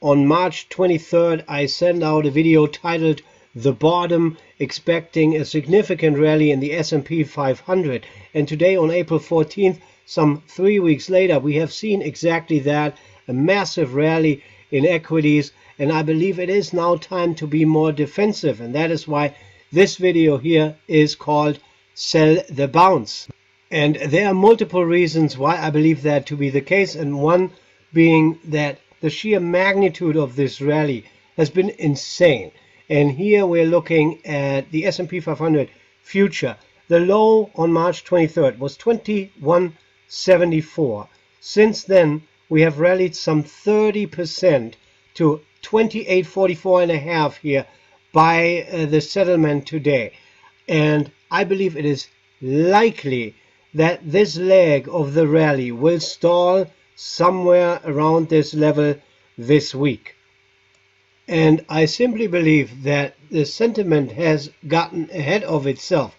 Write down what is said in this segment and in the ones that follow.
On March 23rd, I sent out a video titled The Bottom, expecting a significant rally in the S&P 500. And today on April 14th, some 3 weeks later, we have seen exactly that, a massive rally in equities. And I believe it is now time to be more defensive. And that is why this video here is called Sell the Bounce. And there are multiple reasons why I believe that to be the case. And one being that the sheer magnitude of this rally has been insane. And here we're looking at the S&P 500 future. The low on March 23rd was 2174. Since then, we have rallied some 30% to 2844.5 here by the settlement today. And I believe it is likely that this leg of the rally will stall somewhere around this level this week. And I simply believe that the sentiment has gotten ahead of itself.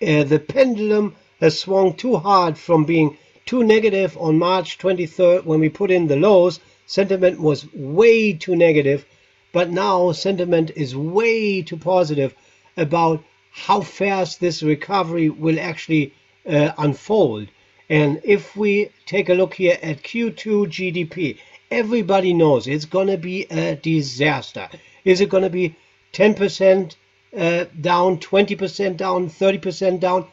The pendulum has swung too hard from being too negative on March 23rd when we put in the lows. Sentiment was way too negative, but now sentiment is way too positive about how fast this recovery will actually unfold. And if we take a look here at Q2 GDP, everybody knows it's going to be a disaster. Is it going to be 10% down, 20% down, 30% down?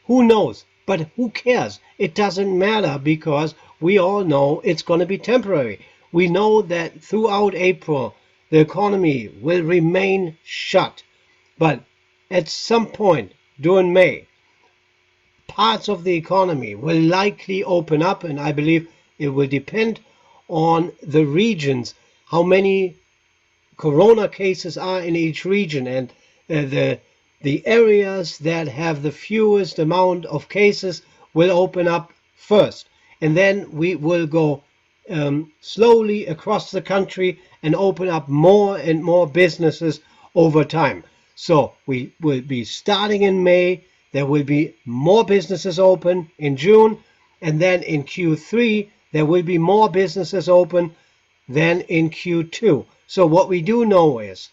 Who knows? But who cares? It doesn't matter, because we all know it's going to be temporary. We know that throughout April, the economy will remain shut. But at some point during May, parts of the economy will likely open up, and I believe it will depend on the regions, how many corona cases are in each region, and the areas that have the fewest amount of cases will open up first, and then we will go slowly across the country and open up more and more businesses over time. So we will be starting in May. There will be more businesses open in June, and then in Q3 there will be more businesses open than in Q2. So what we do know is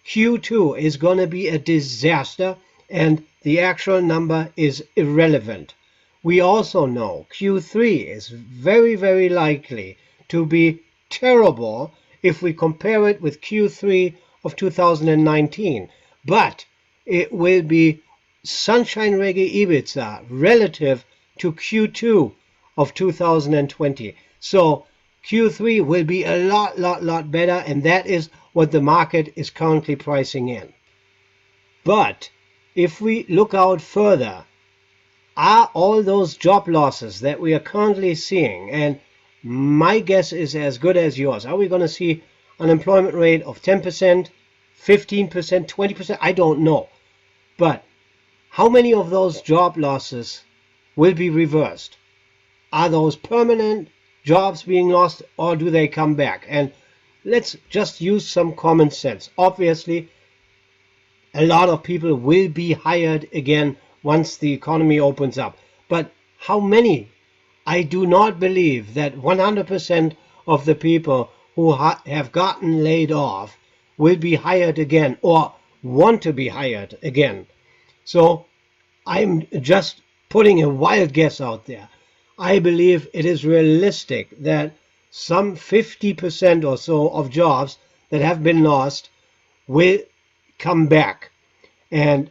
Q2 is going to be a disaster, and the actual number is irrelevant. We also know Q3 is very, very likely to be terrible if we compare it with Q3 of 2019. But it will be sunshine reggae Ibiza relative to Q2 of 2020. So Q3 will be a lot better, and that is what the market is currently pricing in. But if we look out further, are all those job losses that we are currently seeing, and my guess is as good as yours, are we going to see unemployment rate of 10%, 15%, 20%? I don't know. But how many of those job losses will be reversed? Are those permanent jobs being lost, or do they come back? And let's just use some common sense. Obviously, a lot of people will be hired again once the economy opens up. But how many? I do not believe that 100% of the people who have gotten laid off will be hired again or want to be hired again. So I'm just putting a wild guess out there. I believe it is realistic that some 50% or so of jobs that have been lost will come back. And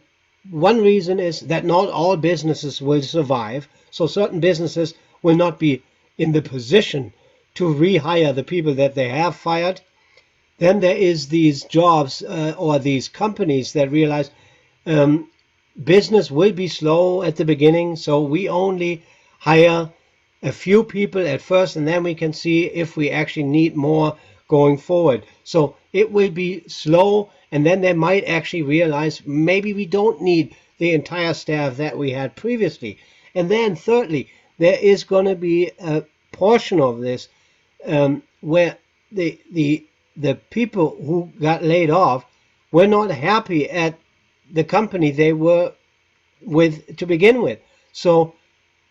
one reason is that not all businesses will survive. So certain businesses will not be in the position to rehire the people that they have fired. Then there is these jobs or these companies that realize business will be slow at the beginning, so we only hire a few people at first, and then we can see if we actually need more going forward. So it will be slow, and then they might actually realize maybe we don't need the entire staff that we had previously. And then thirdly, there is going to be a portion of this where the people who got laid off were not happy at the company they were with to begin with. So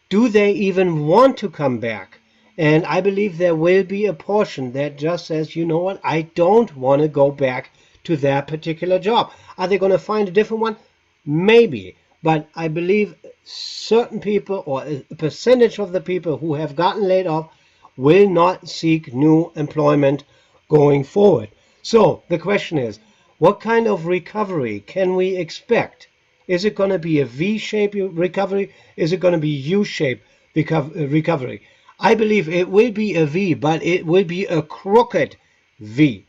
do they even want to come back? And I believe there will be a portion that just says, you know what, I don't want to go back to that particular job. Are they going to find a different one? Maybe. But I believe certain people, or a percentage of the people who have gotten laid off, will not seek new employment going forward. So the question is, what kind of recovery can we expect? Is it going to be a V-shaped recovery? Is it going to be U-shaped recovery? I believe it will be a V, but it will be a crooked V.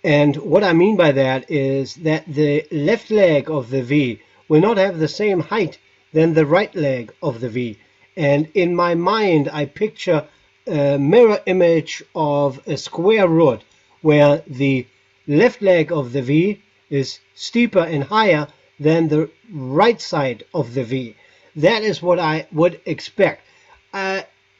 And what I mean by that is that the left leg of the V will not have the same height than the right leg of the V. And in my mind, I picture a mirror image of a square root where the left leg of the V is steeper and higher than the right side of the V. That is what I would expect.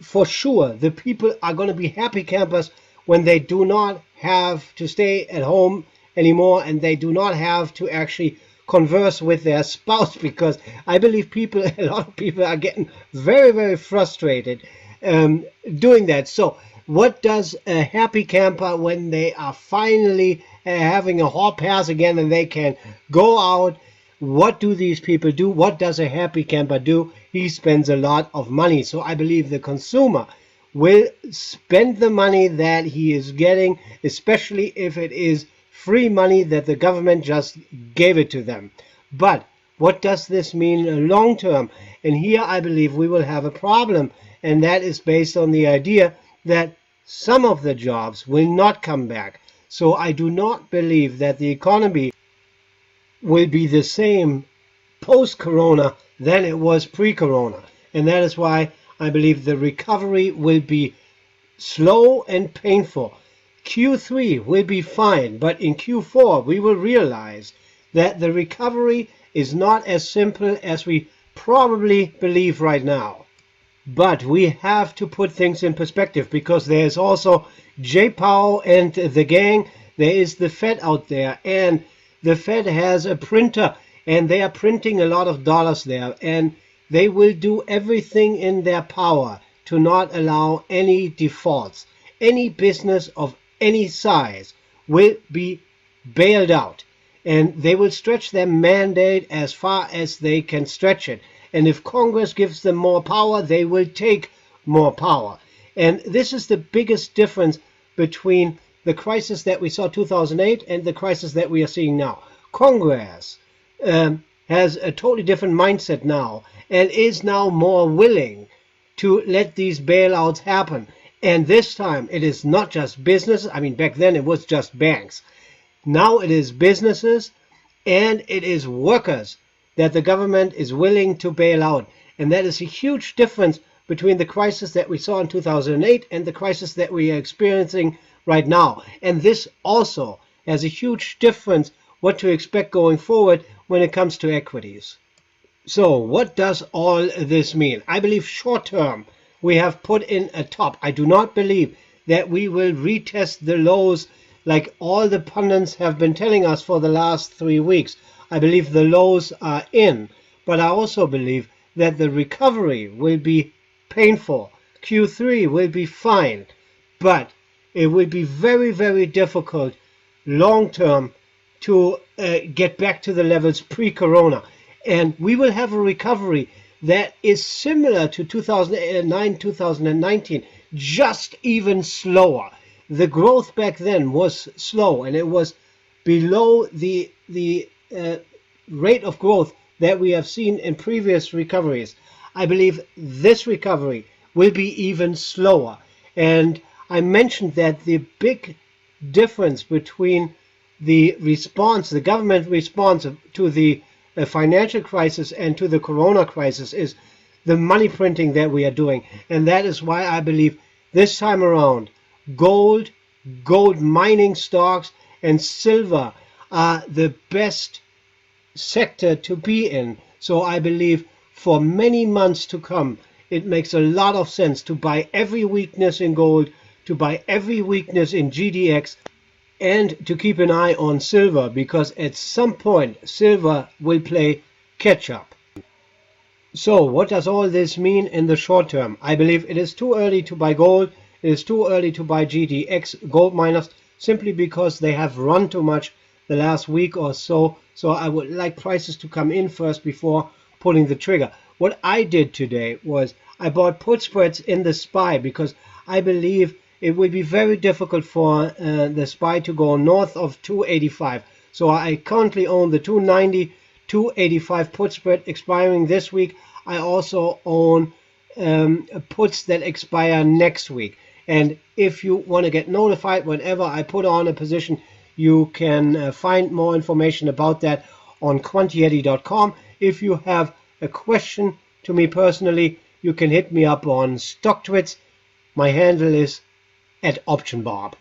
For sure, the people are going to be happy campers when they do not have to stay at home anymore and they do not have to actually converse with their spouse, because I believe a lot of people are getting very, very frustrated doing that. So what does a happy camper, when they are finally having a hall pass again and they can go out, what do these people do? What does a happy camper do? He spends a lot of money. So I believe the consumer will spend the money that he is getting, especially if it is free money that the government just gave it to them. But what does this mean long term? And here I believe we will have a problem, and that is based on the idea that some of the jobs will not come back. So I do not believe that the economy will be the same post-corona than it was pre-corona. And that is why I believe the recovery will be slow and painful. Q3 will be fine, but in Q4 we will realize that the recovery is not as simple as we probably believe right now. But we have to put things in perspective, because there's also Jay Powell and the gang. There is the Fed out there, and the Fed has a printer, and they are printing a lot of dollars there, and they will do everything in their power to not allow any defaults. Any business of any size will be bailed out, and they will stretch their mandate as far as they can stretch it. And if Congress gives them more power, they will take more power. And this is the biggest difference between the crisis that we saw 2008 and the crisis that we are seeing now. Congress has a totally different mindset now and is now more willing to let these bailouts happen. And this time it is not just businesses. I mean, back then it was just banks. Now it is businesses and it is workers that the government is willing to bail out. And that is a huge difference between the crisis that we saw in 2008 and the crisis that we are experiencing right now. And this also has a huge difference what to expect going forward when it comes to equities. So what does all this mean? I believe short term we have put in a top. I do not believe that we will retest the lows like all the pundits have been telling us for the last 3 weeks. I believe the lows are in, but I also believe that the recovery will be painful. Q3 will be fine, but it will be very, very difficult long term to get back to the levels pre-corona. And we will have a recovery that is similar to 2009, 2019, just even slower. The growth back then was slow, and it was below the rate of growth that we have seen in previous recoveries. I believe this recovery will be even slower. And I mentioned that the big difference between the response, the government response to the financial crisis and to the corona crisis is the money printing that we are doing. And that is why I believe this time around gold mining stocks and silver are the best sector to be in. So I believe for many months to come it makes a lot of sense to buy every weakness in gold, to buy every weakness in GDX, and to keep an eye on silver, because at some point silver will play catch up. So what does all this mean in the short term? I believe it is too early to buy gold. It is too early to buy GDX gold miners simply because they have run too much the last week or so. So I would like prices to come in first before pulling the trigger. What I did today was I bought put spreads in the SPY because I believe it would be very difficult for the SPY to go north of 285. So I currently own the 290 285 put spread expiring this week. I also own puts that expire next week. And if you want to get notified whenever I put on a position, you can find more information about that on quantiyeti.com. If you have a question to me personally, you can hit me up on StockTwits. My handle is @OptionBob.